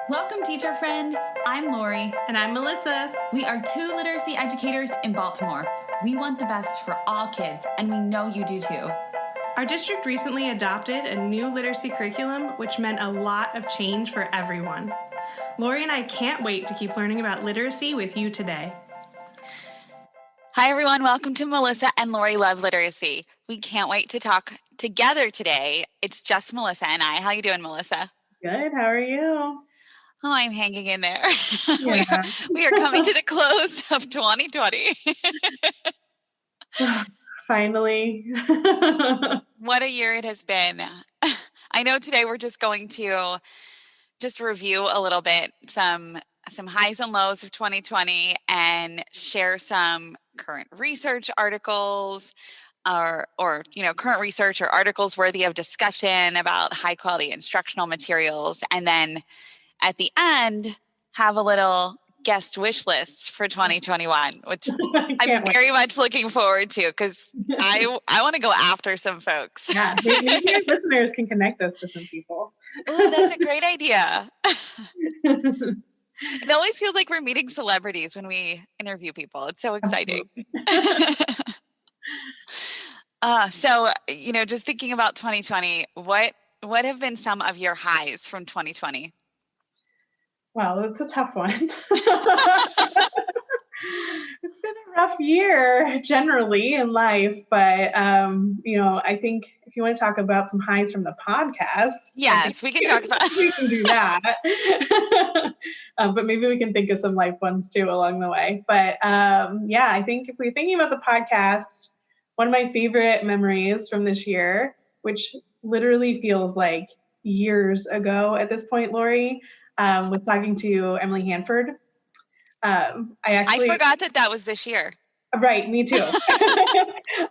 Welcome, teacher friend. I'm Lori. And I'm Melissa. We are two literacy educators in Baltimore. We want the best for all kids, and we know you do too. Our district recently adopted a new literacy curriculum, which meant a lot of change for everyone. Lori and I can't wait to keep learning about literacy with you today. Hi, everyone. Welcome to Melissa and Lori Love Literacy. We can't wait to talk together today. It's just Melissa and I. How you doing, Melissa? Good. How are you? Oh, I'm hanging in there. Yeah. we are coming to the close of 2020. Finally. What a year it has been. I know today we're just going to review a little bit some highs and lows of 2020 and share some current research articles or current research or articles worthy of discussion about high quality instructional materials. And then at the end, have a little guest wish list for 2021, which I'm very much looking forward to because I want to go after some folks. Yeah, maybe our listeners can connect us to some people. Oh, that's a great idea. It always feels like we're meeting celebrities when we interview people. It's so exciting. So, just thinking about 2020, what have been some of your highs from 2020? Well, it's a tough one. It's been a rough year generally in life, but I think if you want to talk about some highs from the podcast, yes, we can talk about. We can do that. But maybe we can think of some life ones too along the way. But I think if we're thinking about the podcast, one of my favorite memories from this year, which literally feels like years ago at this point, Lori, was talking to Emily Hanford. I forgot that was this year. Right, me too.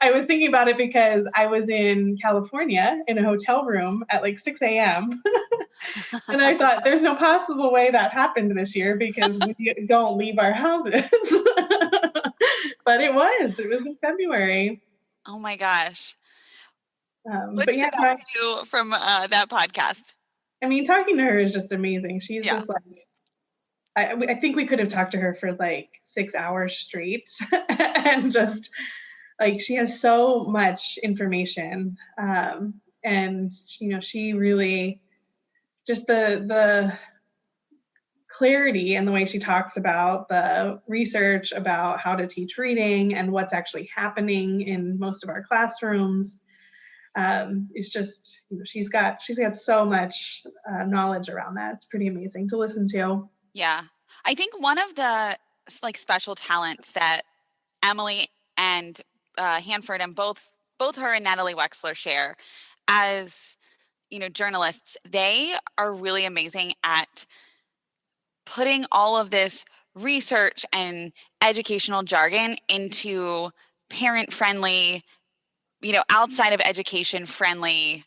I was thinking about it because I was in California in a hotel room at like 6 a.m. And I thought there's no possible way that happened this year because we don't leave our houses. But it was in February. Oh my gosh. What stood out to you from that podcast? I mean, talking to her is just amazing. She's just like, I think we could have talked to her for like 6 hours straight and just like, she has so much information. And, she really just the clarity and the way she talks about the research about how to teach reading and what's actually happening in most of our classrooms. It's just, she's got so much knowledge around that. It's pretty amazing to listen to. Yeah. I think one of the special talents that Emily and Hanford and both her and Natalie Wexler share as, journalists, they are really amazing at putting all of this research and educational jargon into parent-friendly, outside of education friendly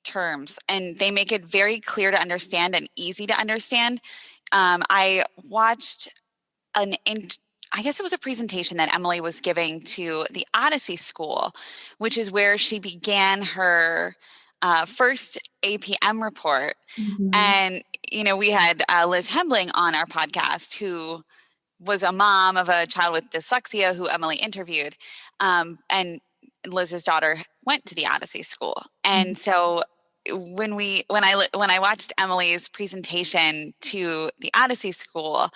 terms. And they make it very clear to understand and easy to understand. I watched I guess it was a presentation that Emily was giving to the Odyssey School, which is where she began her first APM report. Mm-hmm. And, we had Liz Hembling on our podcast, who was a mom of a child with dyslexia who Emily interviewed. And Liz's daughter went to the Odyssey School. And so when I watched Emily's presentation to the Odyssey School,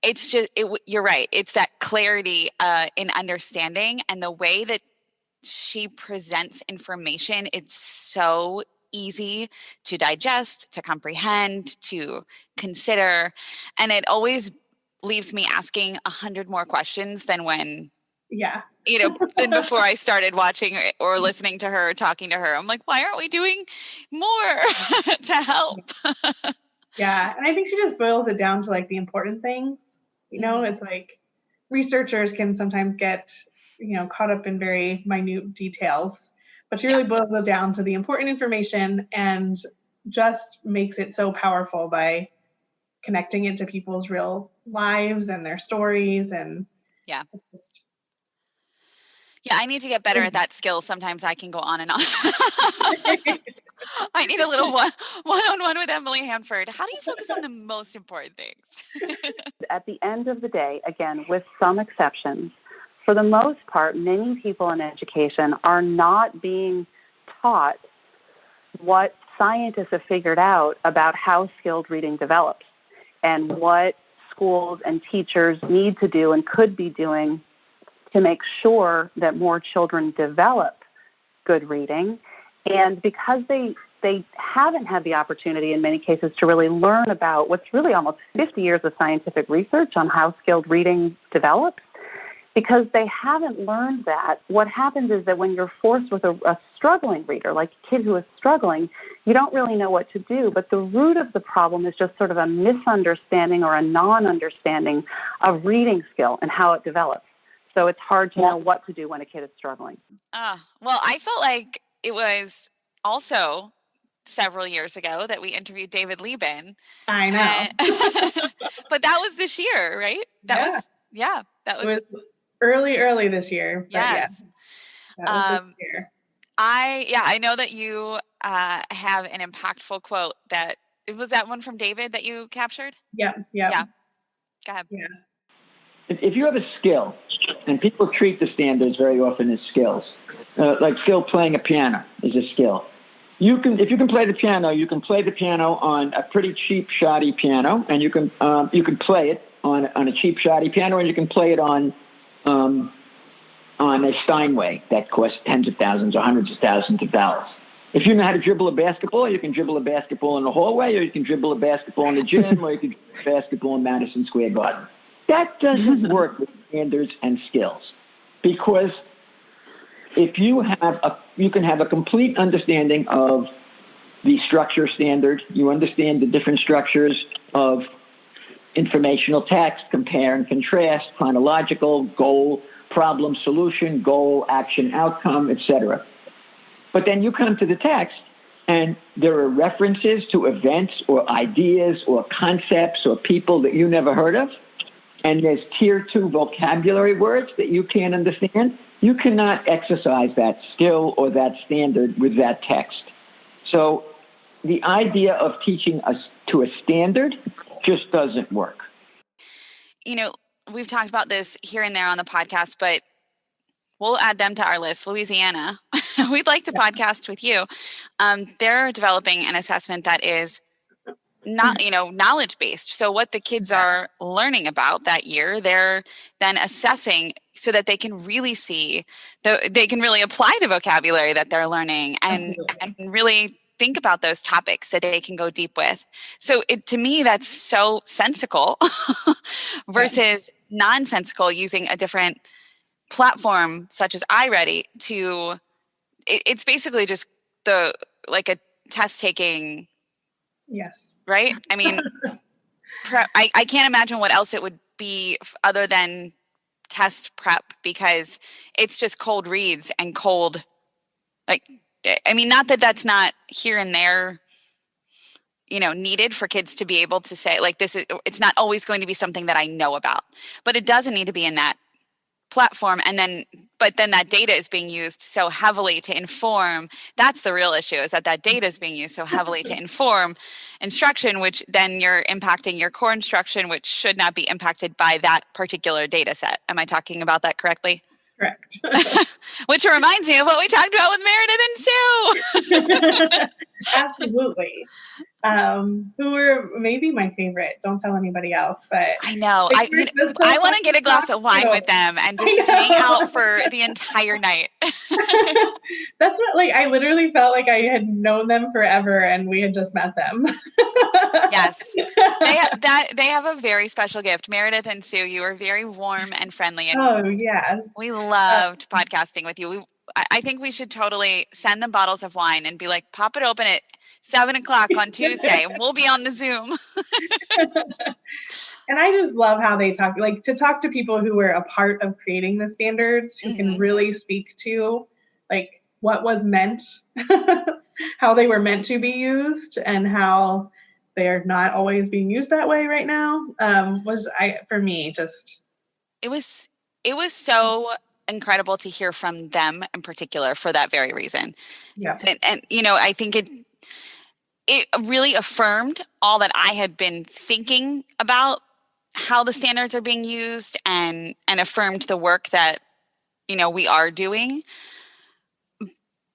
it's just, you're right. It's that clarity in understanding and the way that she presents information. It's so easy to digest, to comprehend, to consider. And it always leaves me asking 100 more questions than when, than before I started watching or listening to her, talking to her. I'm like, why aren't we doing more to help? Yeah. And I think she just boils it down to like the important things. It's like researchers can sometimes get, caught up in very minute details, but she really boils it down to the important information and just makes it so powerful by connecting it to people's real lives and their stories. And Yeah, I need to get better at that skill. Sometimes I can go on and on. I need a little one-on-one with Emily Hanford. How do you focus on the most important things? At the end of the day, again, with some exceptions, for the most part, many people in education are not being taught what scientists have figured out about how skilled reading develops and what schools and teachers need to do and could be doing to make sure that more children develop good reading. And because they haven't had the opportunity in many cases to really learn about what's really almost 50 years of scientific research on how skilled reading develops, because they haven't learned that, what happens is that when you're forced with a struggling reader, like a kid who is struggling, you don't really know what to do. But the root of the problem is just sort of a misunderstanding or a non-understanding of reading skill and how it develops. So it's hard to know what to do when a kid is struggling. Well, I felt like it was also several years ago that we interviewed David Lieben. I know. But that was this year, right? That was early this year. Yes. That was this year. I know that you have an impactful quote that one from David that you captured? Yeah. Go ahead. Yeah. If you have a skill, and people treat the standards very often as skills, like skill playing a piano is a skill. If you can play the piano, you can play the piano on a pretty cheap, shoddy piano, and you can play it on a cheap, shoddy piano, and you can play it on a Steinway that costs tens of thousands or hundreds of thousands of dollars. If you know how to dribble a basketball, you can dribble a basketball in the hallway, or you can dribble a basketball in the gym, or you can dribble a basketball in Madison Square Garden. That doesn't work with standards and skills, because if you can have a complete understanding of the structure standard, you understand the different structures of informational text, compare and contrast, chronological, goal, problem, solution, goal, action, outcome, etc. But then you come to the text, and there are references to events or ideas or concepts or people that you never heard of, and there's tier 2 vocabulary words that you can't understand. You cannot exercise that skill or that standard with that text. So the idea of teaching us to a standard just doesn't work. You know, we've talked about this here and there on the podcast, but we'll add them to our list. Louisiana, we'd like to podcast with you. They're developing an assessment that is not, knowledge-based. So what the kids are learning about that year, they're then assessing so that they can really see, they can really apply the vocabulary that they're learning and really think about those topics that they can go deep with. So to me, that's so sensical versus nonsensical, using a different platform such as iReady it's basically just a test taking. Yes. Right? I mean, I can't imagine what else it would be other than test prep, because it's just cold reads and cold, not that that's not here and there, needed for kids to be able to say, it's not always going to be something that I know about, but it doesn't need to be in that platform. But then that data is being used so heavily to inform. That's the real issue, is that data is being used so heavily to inform instruction, which then you're impacting your core instruction, which should not be impacted by that particular data set. Am I talking about that correctly? Correct. Which reminds me of what we talked about with Meredith and Sue. Absolutely. Who were maybe my favorite. Don't tell anybody else, but I know. I want to get a glass of wine with them and just hang out for the entire night. That's what, I literally felt like I had known them forever and we had just met them. Yes. They have a very special gift. Meredith and Sue, you are very warm and friendly. And yes. We loved podcasting with you. I think we should totally send them bottles of wine and be like, pop it open at 7:00 on Tuesday. We'll be on the Zoom. And I just love how they talk, to talk to people who were a part of creating the standards, who can really speak to what was meant, how they were meant to be used, and how they're not always being used that way right now. For me, just. It was so incredible to hear from them in particular for that very reason. Yeah. And I think it really affirmed all that I had been thinking about how the standards are being used, and affirmed the work that, we are doing.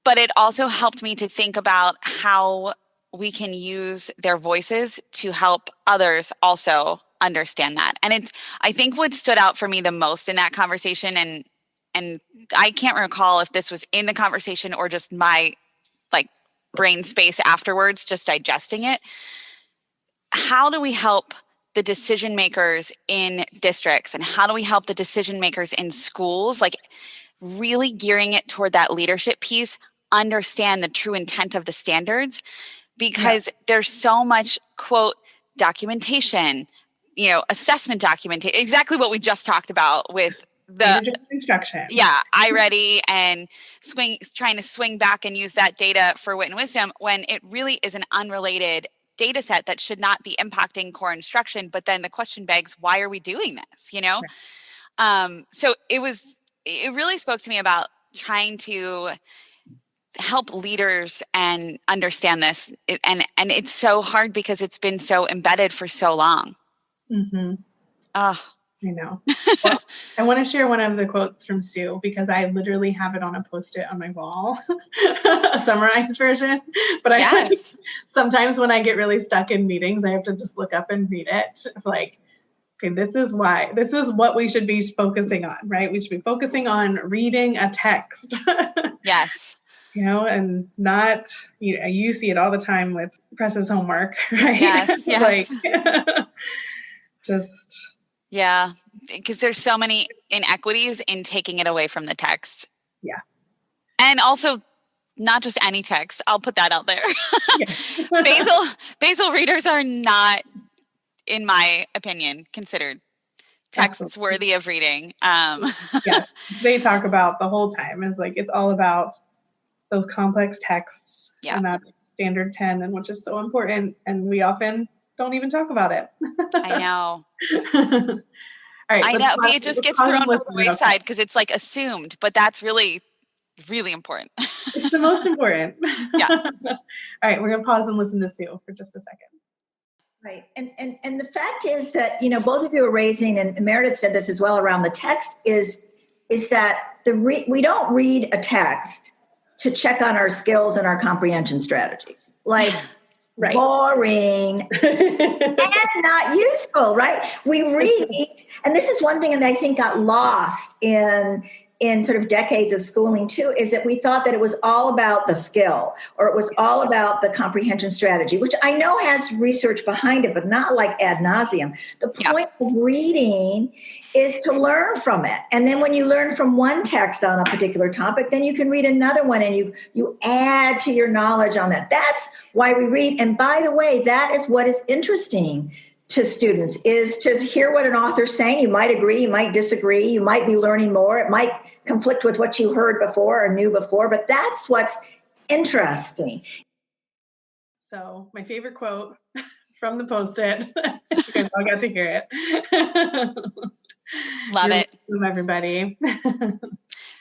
But it also helped me to think about how we can use their voices to help others also understand that. And I think what stood out for me the most in that conversation, and I can't recall if this was in the conversation or just my brain space afterwards, just digesting it. How do we help the decision makers in districts, and how do we help the decision makers in schools, really gearing it toward that leadership piece, understand the true intent of the standards? Because there's so much, quote, documentation, assessment documentation, exactly what we just talked about with the instruction. Yeah, iReady, and trying to swing back and use that data for wit and wisdom, when it really is an unrelated data set that should not be impacting core instruction. But then the question begs, why are we doing this? So it really spoke to me about trying to help leaders and understand this. And it's so hard because it's been so embedded for so long. Mm-hmm. Oh, I know. Well, I want to share one of the quotes from Sue, because I literally have it on a Post-it on my wall, a summarized version. But sometimes when I get really stuck in meetings, I have to just look up and read it. Okay, this is what we should be focusing on, right? We should be focusing on reading a text. Yes. And not, you see it all the time with Press's homework, right? Yes. Yeah, because there's so many inequities in taking it away from the text. Yeah. And also not just any text. I'll put that out there. Basel readers are not, in my opinion, considered texts worthy of reading. Yeah, they talk about the whole time is it's all about those complex texts, and that's standard 10, and which is so important, and we often don't even talk about it. I know. All right, I know. It just gets thrown to the wayside because it's assumed, but that's really, really important. It's the most important. Yeah. All right, we're gonna pause and listen to Sue for just a second. Right. And the fact is that, both of you are raising, and Meredith said this as well around the text, is that we don't read a text to check on our skills and our comprehension strategies. Right. Boring and not useful, right? We read, and this is one thing that I think got lost in sort of decades of schooling too, is that we thought that it was all about the skill, or it was all about the comprehension strategy, which I know has research behind it, but not ad nauseum. The point of reading is to learn from it. And then when you learn from one text on a particular topic, then you can read another one, and you add to your knowledge on that. That's why we read. And by the way, that is what is interesting to students, is to hear what an author's saying. You might agree, you might disagree, you might be learning more, it might conflict with what you heard before or knew before, but that's what's interesting. So my favorite quote from the Post-it, you guys all got to hear it. Love it. Welcome, everybody.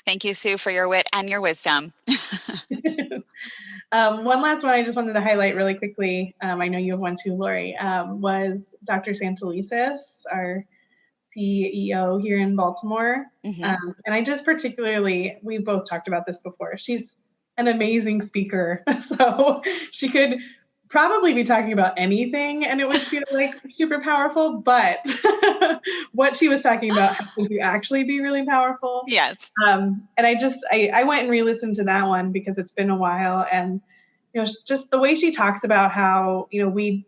Thank you, Sue, for your wit and your wisdom. One last one I just wanted to highlight really quickly, I know you have one too, Lori, was Dr. Santelises, our CEO here in Baltimore. Mm-hmm. And I just particularly, we both talked about this before, she's an amazing speaker. So she could probably be talking about anything and it would feel super powerful, but what she was talking about happened to actually be really powerful. Yes. And I went and re-listened to that one because it's been a while, and just the way she talks about how we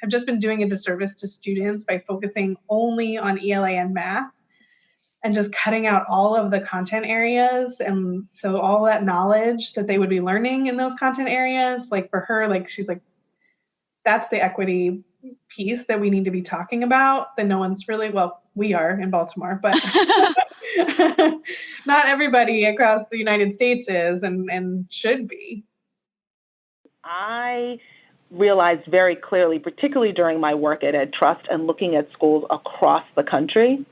have just been doing a disservice to students by focusing only on ELA and math and just cutting out all of the content areas. And so all that knowledge that they would be learning in those content areas, for her, she's that's the equity piece that we need to be talking about, that no one's really, we are in Baltimore, but not everybody across the United States is and should be. I realized very clearly, particularly during my work at EdTrust and looking at schools across the country,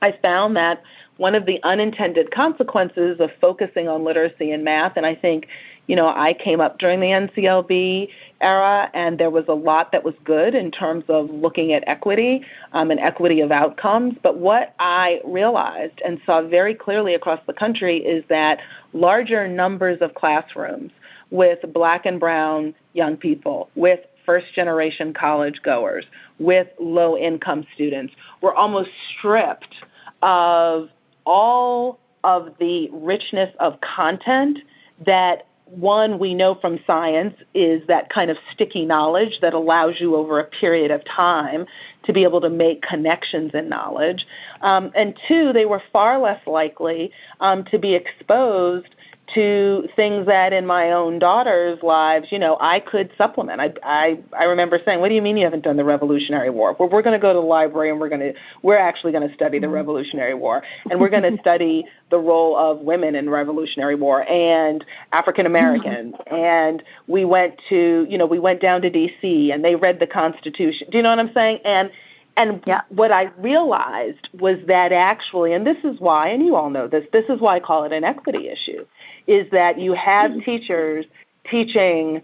I found that one of the unintended consequences of focusing on literacy and math, and I think, I came up during the NCLB era, and there was a lot that was good in terms of looking at equity and equity of outcomes. But what I realized and saw very clearly across the country is that larger numbers of classrooms with Black and brown young people, with first-generation college goers, with low-income students, were almost stripped of all of the richness of content that, one, we know from science is that kind of sticky knowledge that allows you over a period of time to be able to make connections in knowledge. And two, they were far less likely to be exposed to things that in my own daughter's lives, I could supplement. I remember saying, "What do you mean you haven't done the Revolutionary War?" Well, we're going to go to the library and we're actually going to study the Revolutionary War, and we're going to study the role of women in Revolutionary War and African Americans. And we went down to D.C. and they read the Constitution. Do you know what I'm saying? And what I realized was that actually, and this is why, and you all know this is why I call it an equity issue, is that you have teachers teaching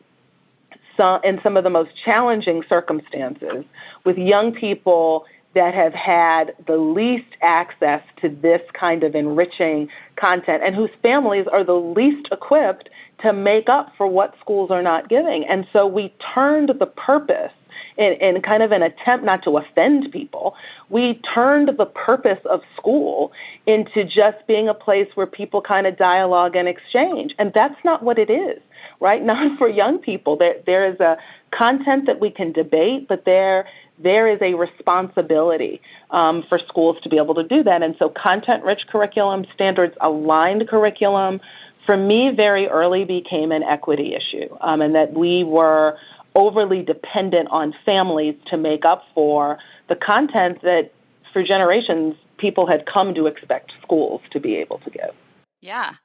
in some of the most challenging circumstances with young people that have had the least access to this kind of enriching content and whose families are the least equipped to make up for what schools are not giving. And so we turned the purpose in kind of an attempt not to offend people, we turned the purpose of school into just being a place where people kind of dialogue and exchange. And that's not what it is, right? Not for young people. There is a content that we can debate, but there is a responsibility for schools to be able to do that. And so content-rich curriculum, standards-aligned curriculum, for me, very early became an equity issue, and that we were overly dependent on families to make up for the content that for generations people had come to expect schools to be able to give. Yeah.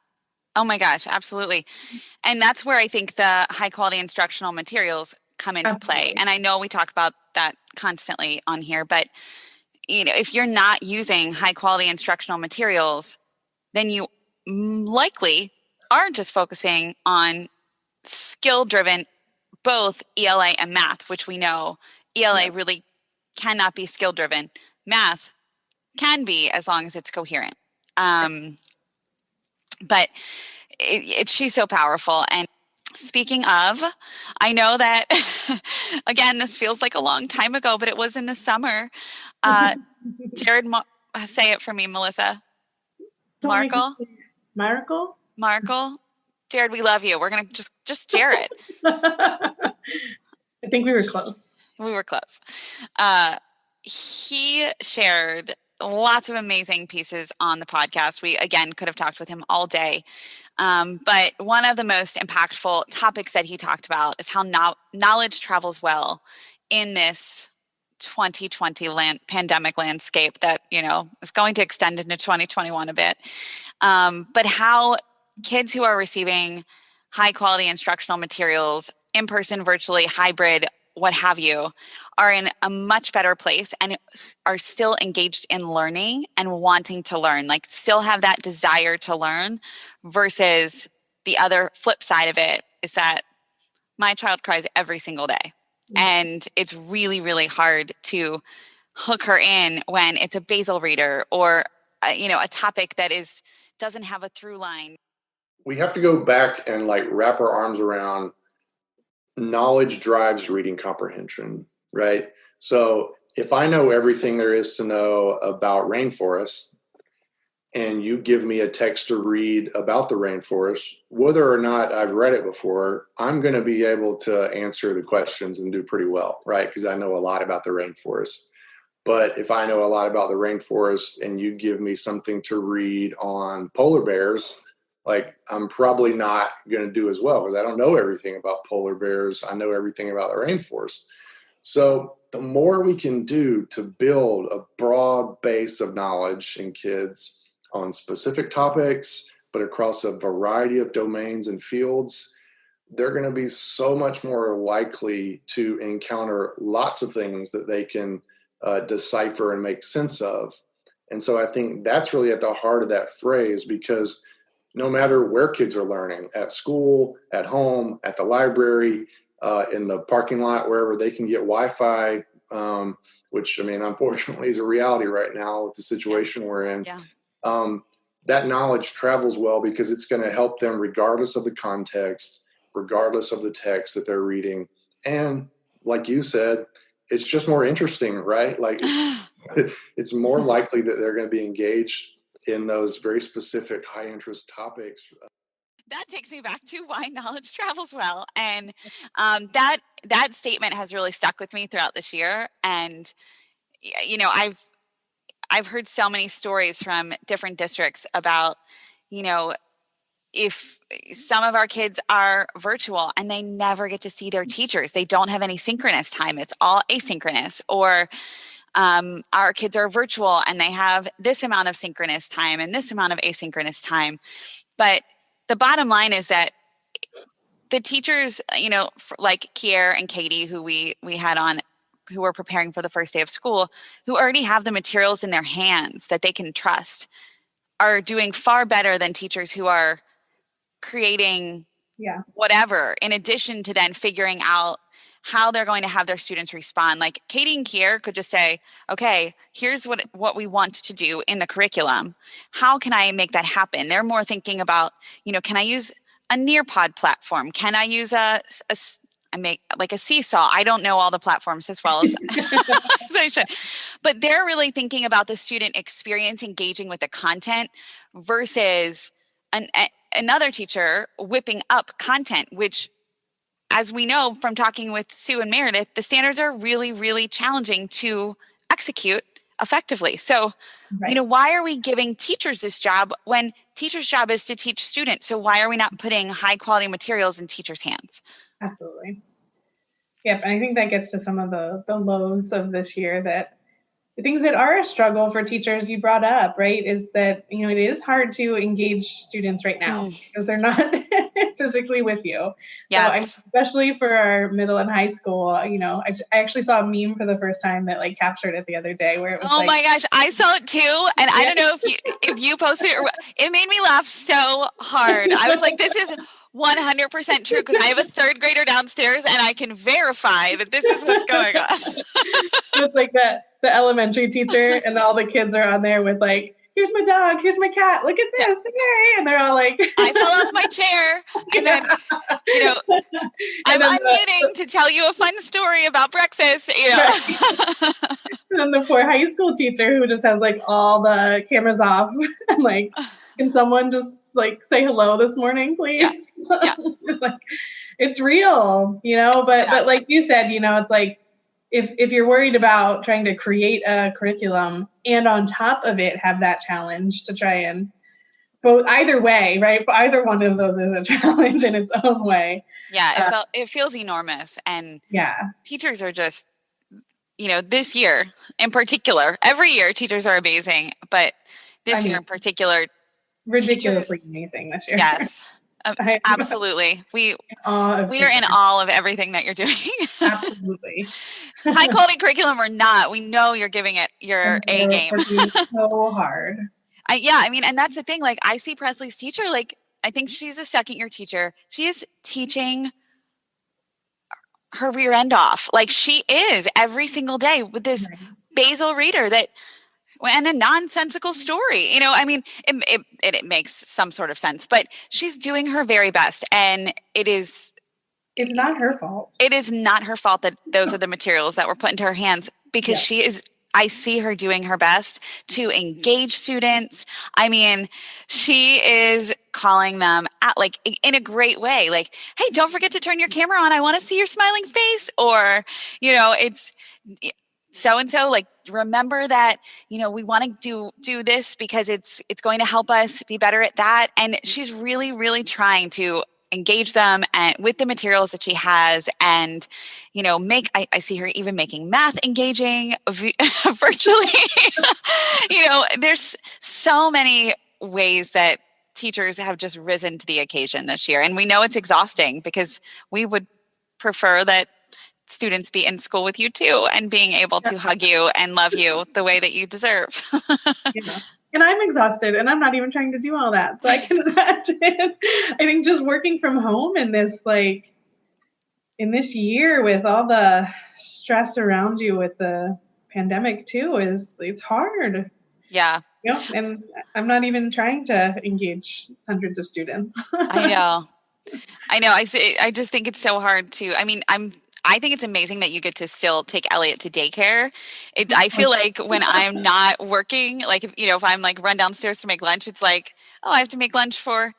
Oh my gosh, absolutely. And that's where I think the high quality instructional materials come into play. And I know we talk about that constantly on here, but if you're not using high quality instructional materials, then you likely are just focusing on skill driven, both ELA and math, which we know ELA really cannot be skill driven. Math can be as long as it's coherent. But she's so powerful. And speaking of, I know that, again, this feels like a long time ago, but it was in the summer. Jared, say it for me, Melissa. Markle? Jared, we love you. We're going to just Jared. I think we were close. We were close. He shared lots of amazing pieces on the podcast. We, again, could have talked with him all day. But one of the most impactful topics that he talked about is how knowledge travels well in this 2020 pandemic landscape that, is going to extend into 2021 a bit. But how kids who are receiving high quality instructional materials, in person, virtually, hybrid, what have you, are in a much better place and are still engaged in learning and wanting to learn, like still have that desire to learn, versus the other flip side of it is that my child cries every single day. And it's really, really hard to hook her in when it's a basal reader or, a topic that doesn't have a through line. We have to go back and wrap our arms around knowledge drives reading comprehension, right? So if I know everything there is to know about rainforests and you give me a text to read about the rainforest, whether or not I've read it before, I'm going to be able to answer the questions and do pretty well, right? Because I know a lot about the rainforest. But if I know a lot about the rainforest and you give me something to read on polar bears, I'm probably not going to do as well because I don't know everything about polar bears. I know everything about the rainforest. So the more we can do to build a broad base of knowledge in kids on specific topics, but across a variety of domains and fields, they're going to be so much more likely to encounter lots of things that they can decipher and make sense of. And so I think that's really at the heart of that phrase, because no matter where kids are learning, at school, at home, at the library, in the parking lot, wherever they can get Wi-Fi, which, I mean, unfortunately is a reality right now with the situation we're in. Yeah. That knowledge travels well because it's going to help them regardless of the context, regardless of the text that they're reading. And like you said, it's just more interesting, right? Like it's more likely that they're going to be engaged in those very specific high interest topics. That takes me back to why knowledge travels well. And that statement has really stuck with me throughout this year. And, you know, I've heard so many stories from different districts about, you know, if some of our kids are virtual and they never get to see their teachers, they don't have any synchronous time. It's all asynchronous. Or our kids are virtual and they have this amount of synchronous time and this amount of asynchronous time. But the bottom line is that the teachers, you know, like Kier and Katie, who we had on, who were preparing for the first day of school, who already have the materials in their hands that they can trust, are doing far better than teachers who are creating whatever, in addition to then figuring out how they're going to have their students respond. Like Katie and Kier could just say, okay, here's what we want to do in the curriculum. How can I make that happen? They're more thinking about, you know, can I use a Nearpod platform? Can I use I make like a Seesaw? I don't know all the platforms as well as, as I should, but they're really thinking about the student experience, engaging with the content versus another teacher whipping up content, which, as we know from talking with Sue and Meredith, the standards are really, really challenging to execute effectively. So, you know, why are we giving teachers this job when teachers' job is to teach students? So why are we not putting high quality materials in teachers' hands? Absolutely. Yep. And I think that gets to some of the lows of this year, that the things that are a struggle for teachers you brought up, right, is that, you know, it is hard to engage students right now because they're not physically with you. Yes. So especially for our middle and high school, you know, I actually saw a meme for the first time that like captured it the other day where it was my gosh, I saw it too. And I don't know if you posted it, it made me laugh so hard. I was like, this is 100% true, because I have a third grader downstairs and I can verify that this is what's going on. It's like the elementary teacher and all the kids are on there with like, here's my dog, here's my cat, look at this, yay! And they're all like, I fell off my chair, and then, you know, I'm unmuting to tell you a fun story about breakfast. You know. And then the poor high school teacher who just has like all the cameras off and like, can someone just like say hello this morning, please? Yeah. Like, it's real, you know, but like you said, you know, it's like, if you're worried about trying to create a curriculum and on top of it have that challenge to try and both either way, right? Either one of those is a challenge in its own way. Yeah, it feels enormous. And teachers are just, you know, this year in particular, every year teachers are amazing, but this year in particular, ridiculously amazing this year. Yes. Absolutely. We are in awe of everything that you're doing. Absolutely. High quality curriculum or not, we know you're giving it your A game. So hard. I mean, and that's the thing. Like, I see Presley's teacher, like, I think she's a second year teacher. She is teaching her rear end off. Like, she is every single day with this basal reader and a nonsensical story. You know, I mean, it makes some sort of sense, but she's doing her very best. And it's not her fault. It is not her fault that those are the materials that were put into her hands, because I see her doing her best to engage students. I mean, she is calling them out, like, in a great way. Like, hey, don't forget to turn your camera on. I want to see your smiling face. Or, you know, it's so-and-so, like, remember that, you know, we want to do this because it's going to help us be better at that. And she's really, really trying to engage them and with the materials that she has, and, you know, I see her even making math engaging virtually. You know, there's so many ways that teachers have just risen to the occasion this year. And we know it's exhausting, because we would prefer that students be in school with you too, and being able to hug you and love you the way that you deserve. Yeah. And I'm exhausted, and I'm not even trying to do all that. So I can imagine. I think just working from home in this year with all the stress around you with the pandemic too it's hard. Yeah. And I'm not even trying to engage hundreds of students. I know. I just think it's so hard to, I think it's amazing that you get to still take Elliot to daycare. I feel like when I'm not working, like if I'm like run downstairs to make lunch, it's like, oh, I have to make lunch for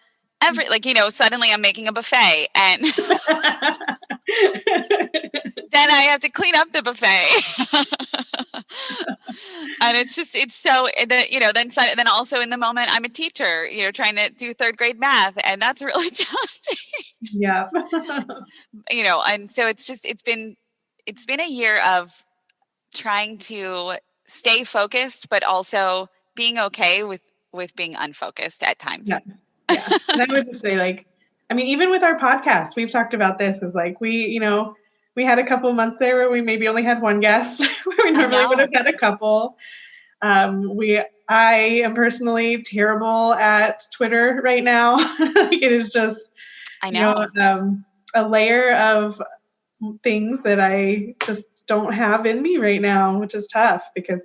suddenly I'm making a buffet, and then I have to clean up the buffet. And then also in the moment I'm a teacher, trying to do third grade math, and that's really challenging. Yeah. And so it's been a year of trying to stay focused, but also being okay with being unfocused at times. Yeah. And I would just say, even with our podcast, we've talked about this, is like we had a couple months there where we maybe only had one guest where we normally would have had a couple. I am personally terrible at Twitter right now. It is just, I know, a layer of things that I just don't have in me right now, which is tough because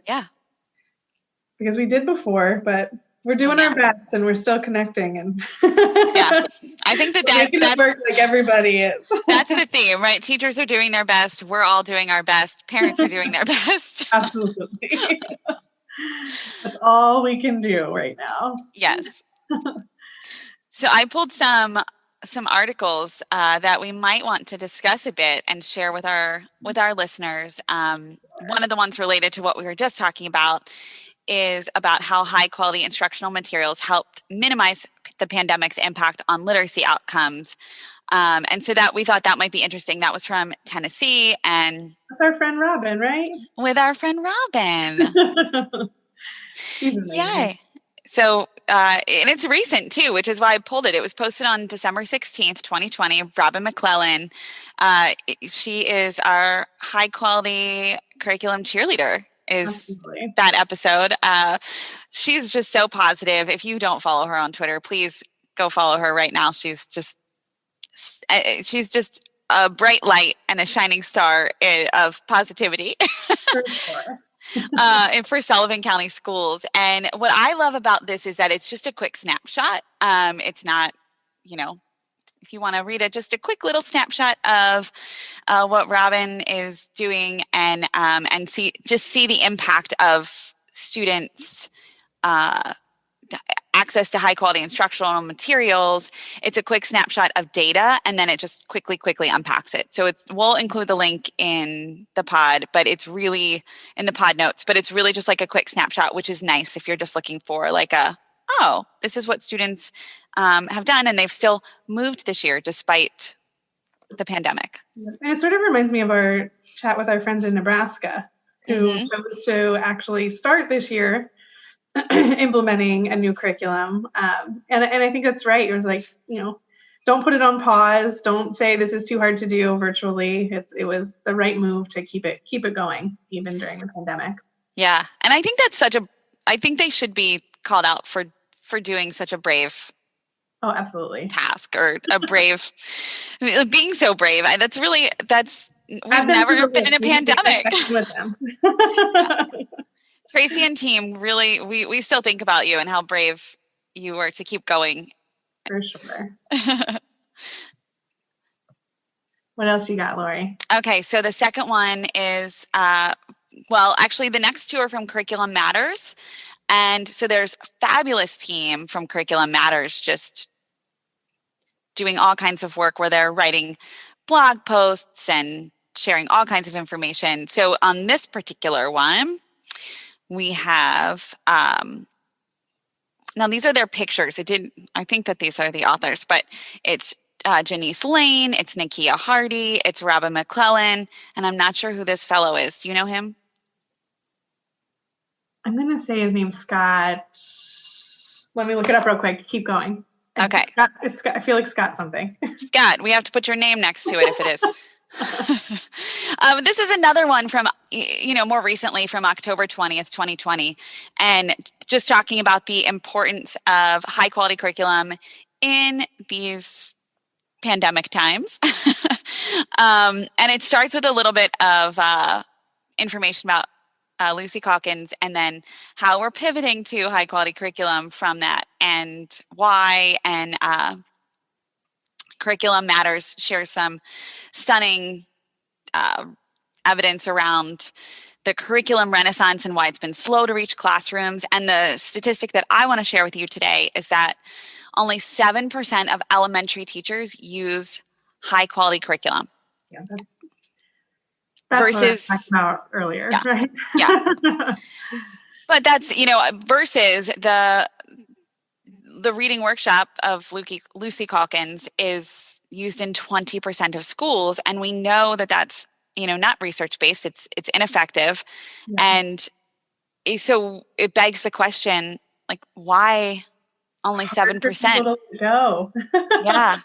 we did before, but we're doing our best and we're still connecting. And yeah, I think that's work like everybody is. That's the theme, right? Teachers are doing their best. We're all doing our best. Parents are doing their best. Absolutely. That's all we can do right now. Yes. So I pulled some articles that we might want to discuss a bit and share with our listeners. One of the ones related to what we were just talking about is about how high quality instructional materials helped minimize the pandemic's impact on literacy outcomes. And so that we thought that might be interesting. That was from Tennessee, and that's our friend Robin, right? With our friend Robin. Yay. So, and it's recent too, which is why I pulled it. It was posted on December 16th, 2020. Robin McClellan. She is our high quality curriculum cheerleader. Absolutely. That episode. She's just so positive. If you don't follow her on Twitter, please go follow her right now. She's just a bright light and a shining star of positivity. For sure. For Sullivan County Schools. And what I love about this is that it's just a quick snapshot. It's not, if you want to read just a quick little snapshot of what Robin is doing and see the impact of students' access to high quality instructional materials. It's a quick snapshot of data, and then it just quickly unpacks it. So we'll include the link in the pod, but it's really in the pod notes, but it's really just like a quick snapshot, which is nice if you're just looking for this is what students have done, and they've still moved this year despite the pandemic. And it sort of reminds me of our chat with our friends in Nebraska who chose to actually start this year implementing a new curriculum. And I think that's right. It was like, don't put it on pause. Don't say this is too hard to do virtually. It was the right move to keep it going even during the pandemic. Yeah. And I think I think they should be called out for doing such a brave task, or a brave, being so brave. We've never been in a pandemic. Tracy and team, really, we still think about you and how brave you were to keep going. For sure. What else you got, Lori? Okay, so the second one is, actually the next two are from Curriculum Matters. And so there's a fabulous team from Curriculum Matters just doing all kinds of work where they're writing blog posts and sharing all kinds of information. So on this particular one, we have, now these are their pictures. I think that these are the authors, but it's Janice Lane, it's Nakia Hardy, it's Robin McClellan, and I'm not sure who this fellow is. Do you know him? I'm going to say his name's Scott. Let me look it up real quick. Keep going. Okay. Scott, I feel like Scott something. Scott, we have to put your name next to it if it is. This is another one from, more recently from October 20th, 2020, and just talking about the importance of high quality curriculum in these pandemic times. And it starts with a little bit of information about Lucy Calkins, and then how we're pivoting to high quality curriculum from that, and why. And Curriculum Matters shares some stunning evidence around the curriculum renaissance and why it's been slow to reach classrooms. And the statistic that I want to share with you today is that only 7% of elementary teachers use high quality curriculum. Yeah, that's versus what I talked about earlier, yeah, right? Yeah. But that's, versus the reading workshop of Lucy Calkins is used in 20% of schools. And we know that that's, not research-based, it's ineffective. Yeah. And so it begs the question, like, why only 7%? Go. Yeah.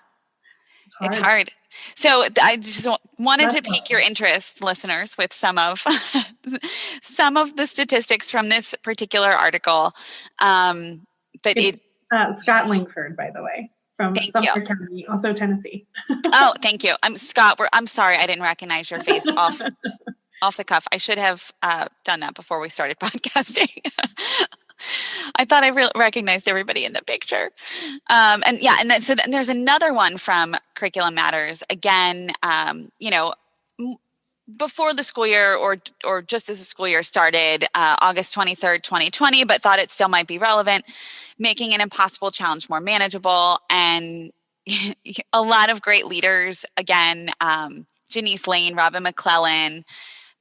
It's hard. So I just wanted to pique your interest, listeners, with some of the statistics from this particular article. But Scott Langford, by the way, from Sumter County, also Tennessee. Oh, thank you. I'm Scott. I'm sorry, I didn't recognize your face off the cuff. I should have done that before we started podcasting. I thought I recognized everybody in the picture. And then there's another one from Curriculum Matters. Again, before the school year or just as the school year started, August 23rd, 2020, but thought it still might be relevant, making an impossible challenge more manageable. And a lot of great leaders, again, Janice Lane, Robin McClellan,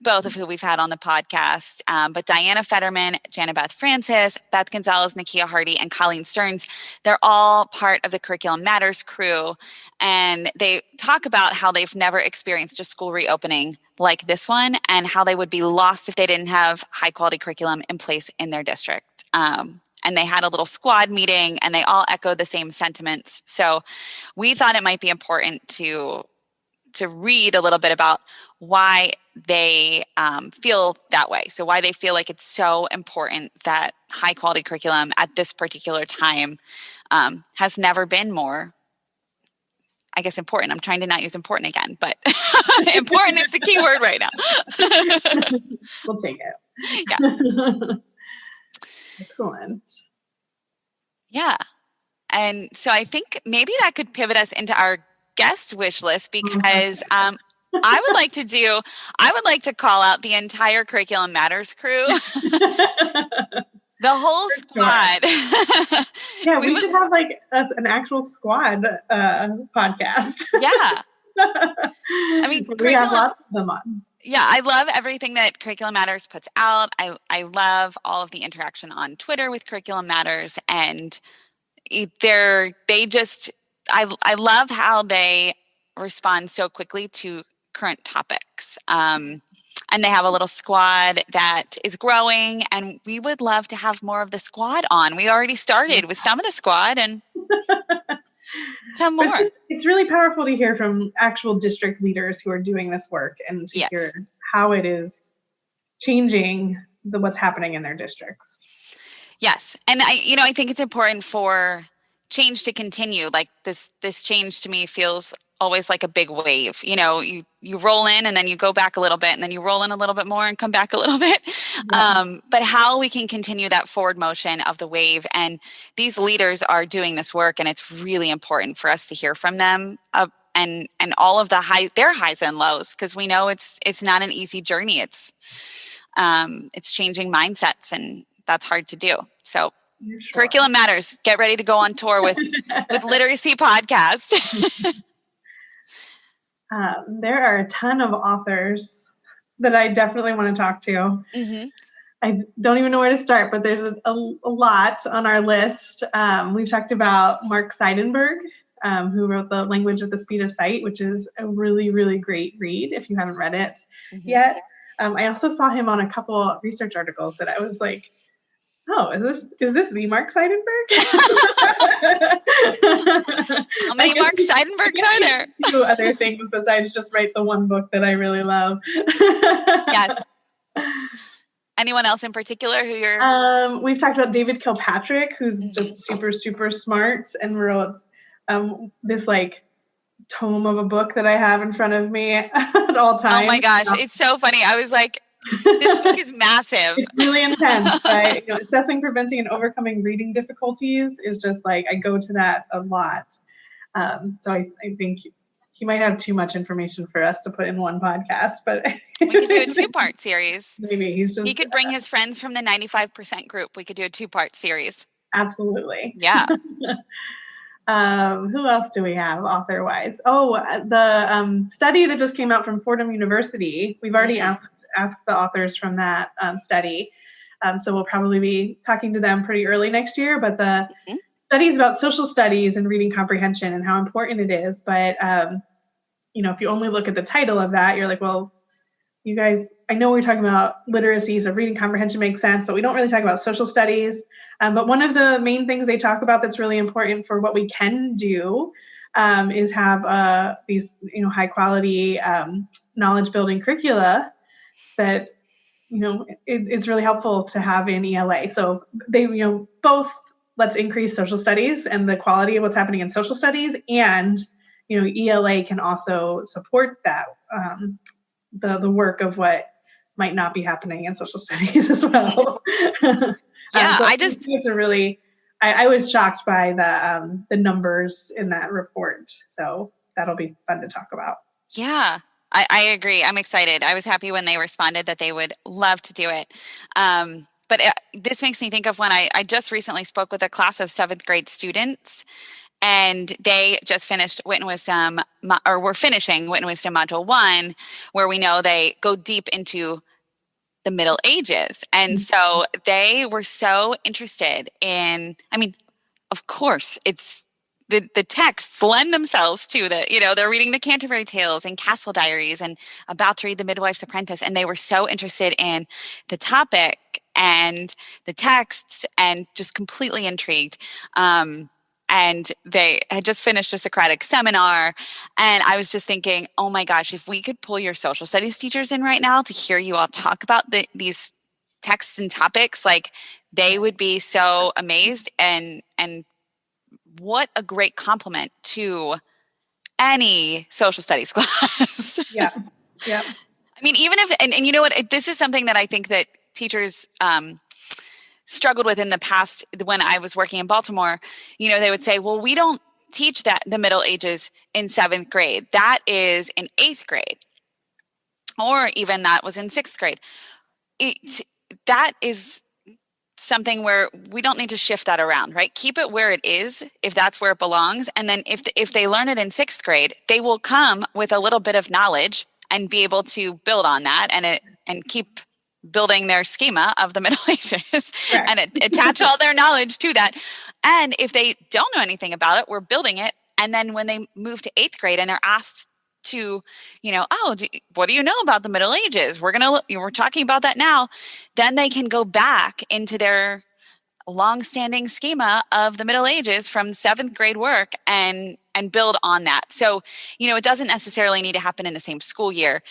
both of who we've had on the podcast, but Diana Fetterman, Jana Beth Francis, Beth Gonzalez, Nakia Hardy, and Colleen Stearns, they're all part of the Curriculum Matters crew. And they talk about how they've never experienced a school reopening like this one, and how they would be lost if they didn't have high quality curriculum in place in their district. And they had a little squad meeting, and they all echoed the same sentiments. So we thought it might be important to read a little bit about why they feel that way. So why they feel like it's so important that high quality curriculum at this particular time has never been more, I guess, important. I'm trying to not use important again, but important is the key word right now. We'll take it. Yeah. Excellent. Yeah. And so I think maybe that could pivot us into our guest wish list, because I would like to call out the entire Curriculum Matters crew. The whole squad. Yeah, we should have like an actual squad podcast. Yeah. I mean, we have lots of them on. Yeah, I love everything that Curriculum Matters puts out. I love all of the interaction on Twitter with Curriculum Matters, and I love how they respond so quickly to current topics. And they have a little squad that is growing, and we would love to have more of the squad on. We already started with some of the squad, and some more. It's really powerful to hear from actual district leaders who are doing this work, and to hear how it is changing what's happening in their districts. Yes. And I think it's important for change to continue. Like this change to me feels always like a big wave. You roll in, and then you go back a little bit, and then you roll in a little bit more and come back a little bit. Yeah. But how we can continue that forward motion of the wave, and these leaders are doing this work, and it's really important for us to hear from them, and all of their highs and lows, because we know it's not an easy journey. It's changing mindsets, and that's hard to do. So sure. Curriculum Matters. Get ready to go on tour with Literacy Podcast. There are a ton of authors that I definitely want to talk to. Mm-hmm. I don't even know where to start, but there's a lot on our list. We've talked about Mark Seidenberg, who wrote The Language of the Speed of Sight, which is a really, really great read if you haven't read it yet. I also saw him on a couple of research articles that I was like, oh, is this the Mark Seidenberg? I'll Funny Mark Seidenberg's are there. Do other things besides just write the one book that I really love. Yes. Anyone else in particular who you're? We've talked about David Kilpatrick, who's just super, super smart and wrote this like tome of a book that I have in front of me at all times. Oh my gosh, it's so funny. I was like, this book is massive. It's really intense. Assessing, preventing, and overcoming reading difficulties is just like, I go to that a lot. So I think he might have too much information for us to put in one podcast, but we could do a 2-part series. Maybe he could bring his friends from the 95% group. We could do a 2-part series. Absolutely. Yeah. Who else do we have author-wise? Oh, the study that just came out from Fordham University. We've already asked the authors from that study. So we'll probably be talking to them pretty early next year, but the studies about social studies and reading comprehension and how important it is. But, if you only look at the title of that, you're like, well, you guys, I know we're talking about literacy, so reading comprehension makes sense, but we don't really talk about social studies. But one of the main things they talk about that's really important for what we can do is have these, high quality knowledge building curricula that, it's really helpful to have in ELA. So they, both let's increase social studies and the quality of what's happening in social studies, and ELA can also support that the work of what might not be happening in social studies as well. Yeah, so I was shocked by the numbers in that report. So that'll be fun to talk about. Yeah, I agree. I'm excited. I was happy when they responded that they would love to do it. But this makes me think of when I just recently spoke with a class of 7th grade students, and they just finished Wit and Wisdom, or we're finishing Wit and Wisdom Module 1, where we know they go deep into the Middle Ages. And so they were so interested in, of course, it's the texts lend themselves to they're reading the Canterbury Tales and Castle Diaries and about to read The Midwife's Apprentice. And they were so interested in the topic and the texts and just completely intrigued. And they had just finished a Socratic seminar. And I was just thinking, oh my gosh, if we could pull your social studies teachers in right now to hear you all talk about these texts and topics, like they would be so amazed. And what a great compliment to any social studies class. Yeah. Yeah. Even if, and you know what, this is something that I think that teachers, struggled with in the past. When I was working in Baltimore, they would say, well, we don't teach that the Middle Ages in 7th grade. That is in 8th grade. Or even that was in 6th grade. That is something where we don't need to shift that around, right? Keep it where it is, if that's where it belongs. And then if they learn it in 6th grade, they will come with a little bit of knowledge and be able to build on that and keep building their schema of the Middle Ages and attach all their knowledge to that. And if they don't know anything about it, we're building it. And then when they move to 8th grade and they're asked to, what do you know about the Middle Ages? We're talking about that now. Then they can go back into their longstanding schema of the Middle Ages from 7th grade work and build on that. So, it doesn't necessarily need to happen in the same school year.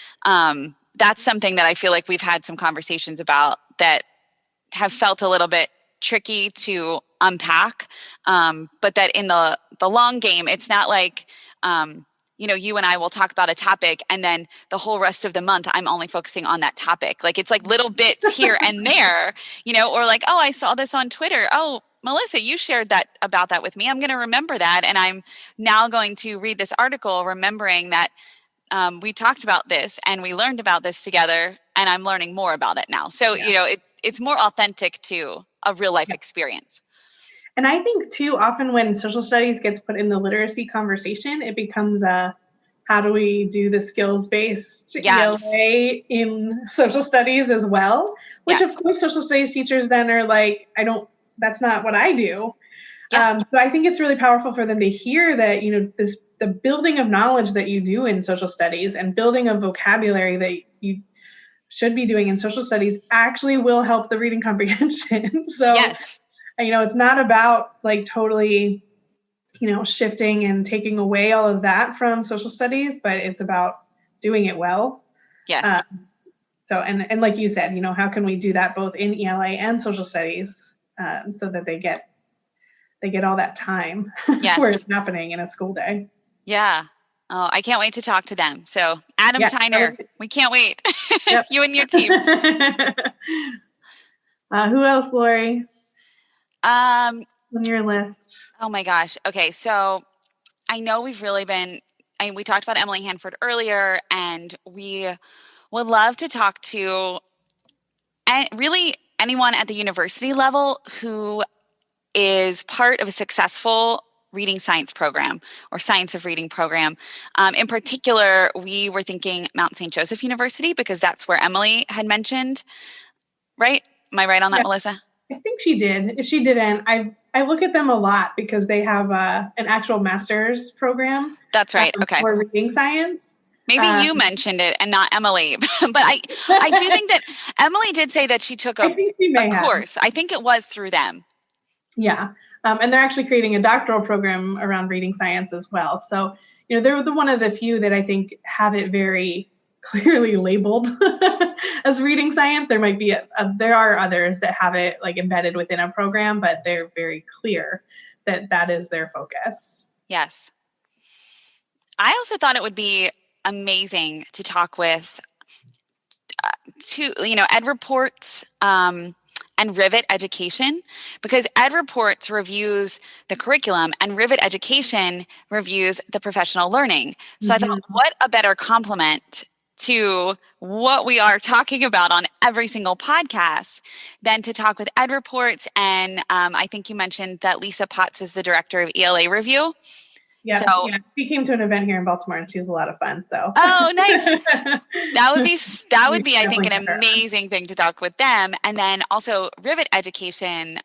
That's something that I feel like we've had some conversations about that have felt a little bit tricky to unpack. But that in the long game, it's not like, you and I will talk about a topic and then the whole rest of the month, I'm only focusing on that topic. Like, it's like little bits here and there, or like, oh, I saw this on Twitter. Oh, Melissa, you shared about that with me. I'm going to remember that. And I'm now going to read this article, remembering that we talked about this and we learned about this together, and I'm learning more about it now. So, it's more authentic to a real life experience. And I think too, often when social studies gets put in the literacy conversation, it becomes how do we do the skills-based ELA in social studies as well? Which of course social studies teachers then are like, that's not what I do. So I think it's really powerful for them to hear that, the building of knowledge that you do in social studies and building of vocabulary that you should be doing in social studies actually will help the reading comprehension. So, it's not about like totally shifting and taking away all of that from social studies, but it's about doing it well. Yes. So, and like you said, how can we do that both in ELA and social studies, so that they get all that time Yes. where it's happening in a school day. Yeah. Oh, I can't wait to talk to them. So Adam Tyner, we can't wait. Yep. You and your team. Who else, Lori? On your list. Oh my gosh. Okay. So I know we've really been, we talked about Emily Hanford earlier, and we would love to talk to really anyone at the university level who is part of a successful reading science program or science of reading program. In particular, we were thinking Mount St. Joseph University, because that's where Emily had mentioned, right? Am I right on that, Melissa? I think she did. If she didn't, I look at them a lot because they have an actual master's program. That's right. Okay. For reading science. Maybe you mentioned it and not Emily, but I do think that Emily did say that she took a course. I think it was through them. Yeah. And they're actually creating a doctoral program around reading science as well. So, they're one of the few that I think have it very clearly labeled as reading science. There might be there are others that have it like embedded within a program, but they're very clear that is their focus. Yes. I also thought it would be amazing to talk with Ed Reports and Rivet Education, because Ed Reports reviews the curriculum and Rivet Education reviews the professional learning. So I thought, what a better complement to what we are talking about on every single podcast than to talk with Ed Reports. And I think you mentioned that Lisa Potts is the director of ELA Review. Yeah, she came to an event here in Baltimore, and she's a lot of fun. So, oh, nice. That would be, I think, an amazing thing to talk with them. And then also, Rivet Education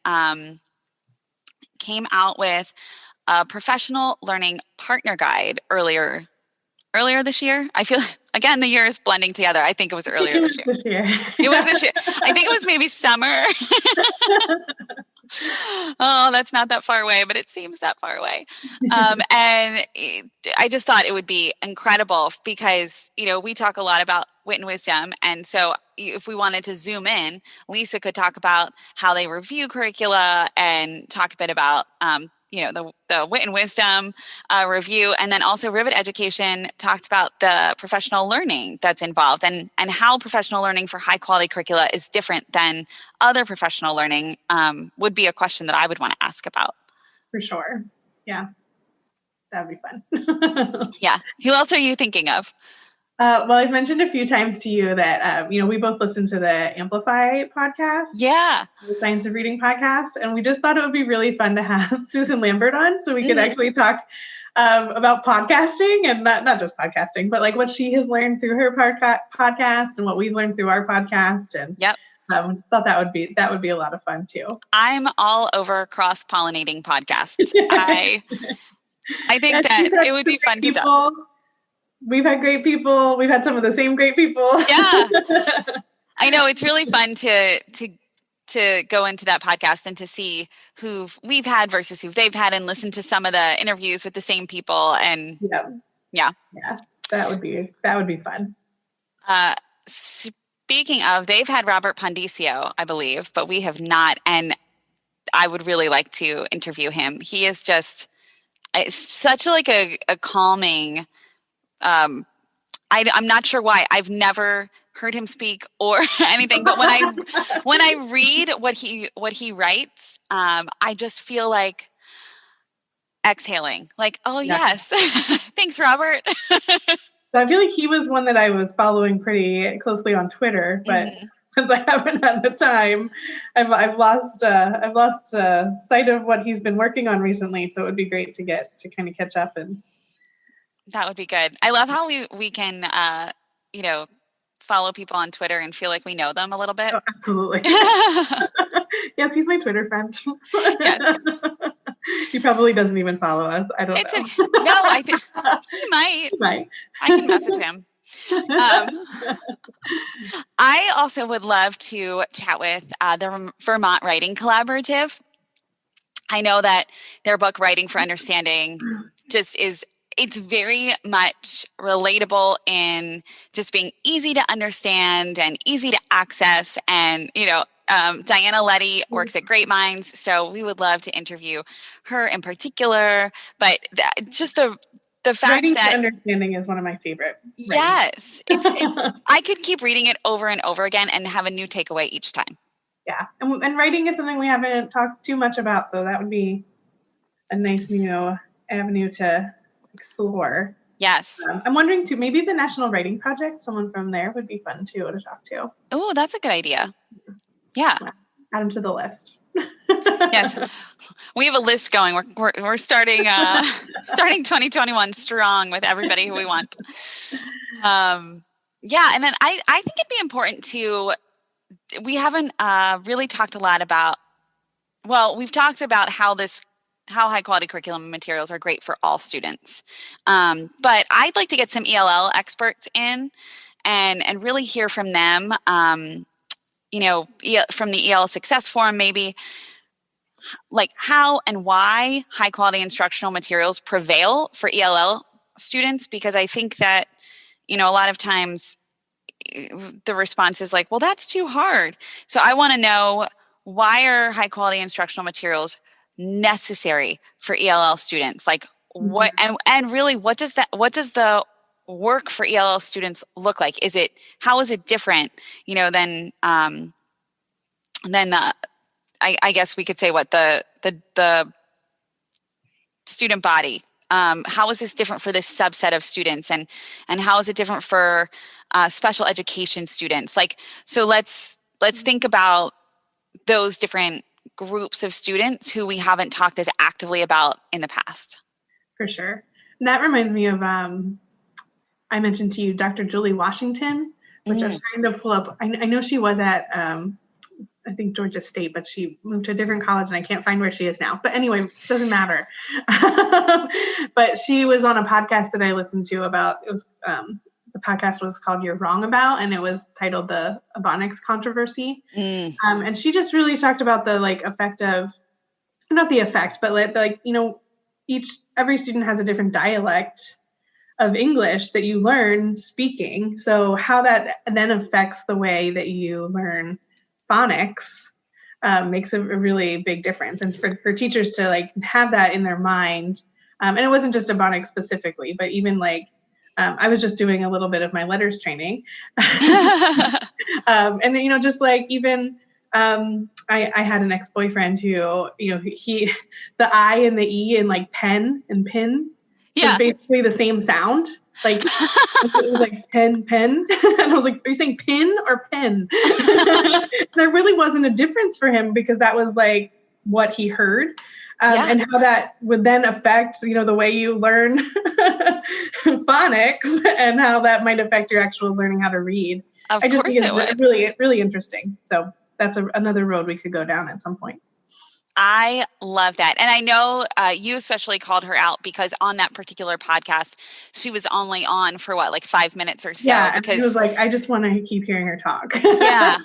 came out with a professional learning partner guide earlier this year. I feel again the year is blending together. I think it was earlier this year. It was this year. I think it was maybe summer. Oh, that's not that far away, but it seems that far away. And I just thought it would be incredible because, we talk a lot about wit and wisdom. And so if we wanted to zoom in, Lisa could talk about how they review curricula and talk a bit about, the wit and wisdom review. And then also Rivet Education talked about the professional learning that's involved and how professional learning for high quality curricula is different than other professional learning would be a question that I would want to ask about. For sure. Yeah. That'd be fun. Yeah. Who else are you thinking of? Well, I've mentioned a few times to you that, we both listen to the Amplify podcast. Yeah. The Science of Reading podcast. And we just thought it would be really fun to have Susan Lambert on so we could actually talk about podcasting, and not just podcasting, but like what she has learned through her podcast and what we've learned through our podcast. And thought that would be a lot of fun too. I'm all over cross-pollinating podcasts. I think that it would be fun to talk. We've had great people. We've had some of the same great people. Yeah. I know it's really fun to go into that podcast and to see who we've had versus who they've had and listen to some of the interviews with the same people. And yeah, that would be fun. Speaking of, they've had Robert Pondisio, I believe, but we have not. And I would really like to interview him. He is just such a calming, I'm not sure why. I've never heard him speak or anything, but when I read what he writes, I just feel like exhaling. Like, oh yes, thanks, Robert. I feel like he was one that I was following pretty closely on Twitter, but since I haven't had the time, I've lost sight of what he's been working on recently. So it would be great to get to kind of catch up and. That would be good. I love how we can, follow people on Twitter and feel like we know them a little bit. Oh, absolutely. Yes, he's my Twitter friend. Yes. He probably doesn't even follow us. I don't know. No, I think he might. I can message him. I also would love to chat with the Vermont Writing Collaborative. I know that their book, Writing for Understanding, it's very much relatable in just being easy to understand and easy to access. And, Diana Letty works at Great Minds, so we would love to interview her in particular. But just the fact Writing that for Understanding is one of my favorite. Yes, I could keep reading it over and over again and have a new takeaway each time. Yeah, and writing is something we haven't talked too much about, so that would be a nice new avenue to explore. Yes. I'm wondering too, maybe the National Writing Project, someone from there would be fun too to talk to. Oh, that's a good idea. Yeah. Add them to the list. Yes, we have a list going. We're starting 2021 strong with everybody who we want. Yeah, and then I think it'd be important to. We haven't really talked a lot about. Well, we've talked about how high quality curriculum materials are great for all students, but I'd like to get some ELL experts in and really hear from them. From the ELL Success Forum, maybe like how and why high quality instructional materials prevail for ELL students, because I think that, a lot of times the response is like, well, that's too hard. So I want to know, why are high quality instructional materials necessary for ELL students? Like what, and really what does the work for ELL students look like? How is it different, than I guess we could say what the student body, how is this different for this subset of students, and how is it different for special education students? Like, so let's think about those different groups of students who we haven't talked as actively about in the past. For sure. And that reminds me of, I mentioned to you, Dr. Julie Washington, which I'm trying to pull up. I know she was at, I think Georgia State, but she moved to a different college and I can't find where she is now. But anyway, it doesn't matter. But she was on a podcast that I listened to about, it was, the podcast was called You're Wrong About, and it was titled The Ebonics Controversy. And she just really talked about the effect of, not the effect, but every student has a different dialect of English that you learn speaking. So how that then affects the way that you learn phonics makes a really big difference. And for teachers to have that in their mind, and it wasn't just Ebonics specifically, but even I was just doing a little bit of my letters training. And then, I had an ex-boyfriend who, the I and the E in pen and pin was basically the same sound. It was pen. And I was like, are you saying pin or pen? There really wasn't a difference for him, because that was what he heard. And how that would then affect, the way you learn phonics, and how that might affect your actual learning how to read. I just think it's really, really interesting. So that's another road we could go down at some point. I love that. And I know you especially called her out, because on that particular podcast, she was only on for 5 minutes or so. Yeah, because she was like, I just want to keep hearing her talk. Yeah.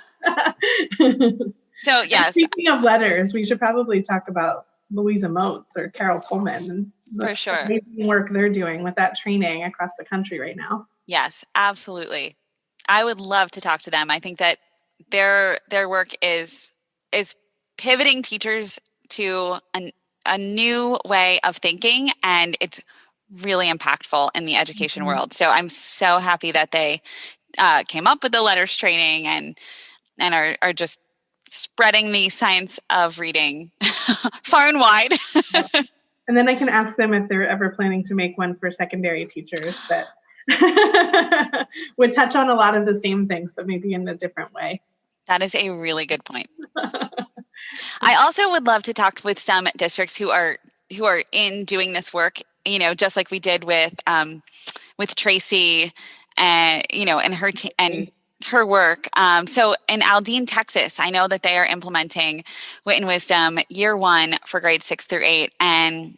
So, yes. And speaking of letters, we should probably talk about Louisa Moats or Carol Pullman and the for sure amazing work they're doing with that training across the country right now. Yes, absolutely. I would love to talk to them. I think that their work is pivoting teachers to a new way of thinking, and it's really impactful in the education world. So I'm so happy that they came up with the letters training and are just spreading the science of reading far and wide. And then I can ask them if they're ever planning to make one for secondary teachers that would touch on a lot of the same things, but maybe in a different way. That is a really good point. I also would love to talk with some districts who are in doing this work, just like we did with Tracy and her and her work. So in Aldine, Texas, I know that they are implementing Wit and Wisdom year 1 for grades 6 through 8. And,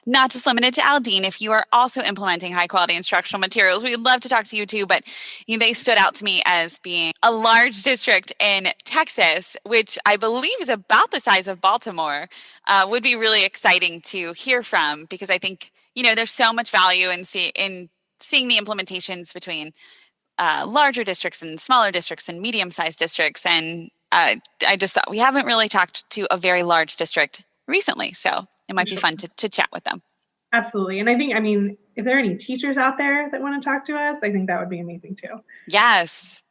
not just limited to Aldine. If you are also implementing high quality instructional materials, we'd love to talk to you too. But they stood out to me as being a large district in Texas, which I believe is about the size of Baltimore. Would be really exciting to hear from, because I think there's so much value in seeing the implementations between larger districts and smaller districts and medium-sized districts. And I just thought we haven't really talked to a very large district recently, so it might be fun to chat with them. Absolutely. And I think, if there are any teachers out there that want to talk to us, I think that would be amazing too. Yes.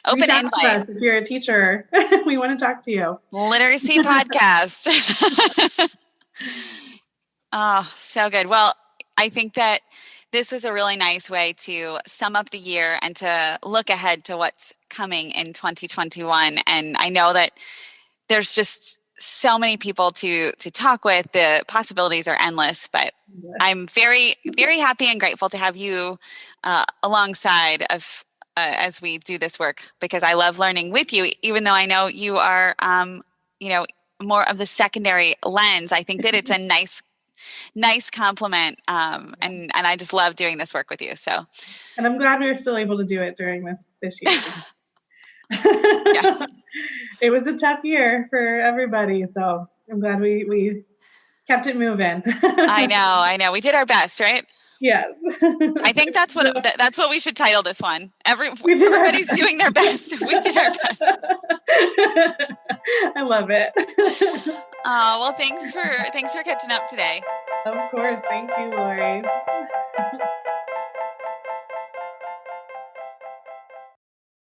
Open Reach out invite. to us if you're a teacher. We want to talk to you. Literacy podcast. Oh, so good. Well, I think that this was a really nice way to sum up the year and to look ahead to what's coming in 2021. And I know that there's just so many people to talk with. The possibilities are endless, but I'm very, very happy and grateful to have you alongside of as we do this work, because I love learning with you, even though I know you are, more of the secondary lens. I think that it's a nice compliment. And I just love doing this work with you. So, and I'm glad we were still able to do it during this year. Yes. It was a tough year for everybody. So I'm glad we kept it moving. I know. We did our best, right? Yes. I think that's what we should title this one. Everybody's doing their best. We did our best. I love it. Well, thanks for catching up today. Of course. Thank you, Lori.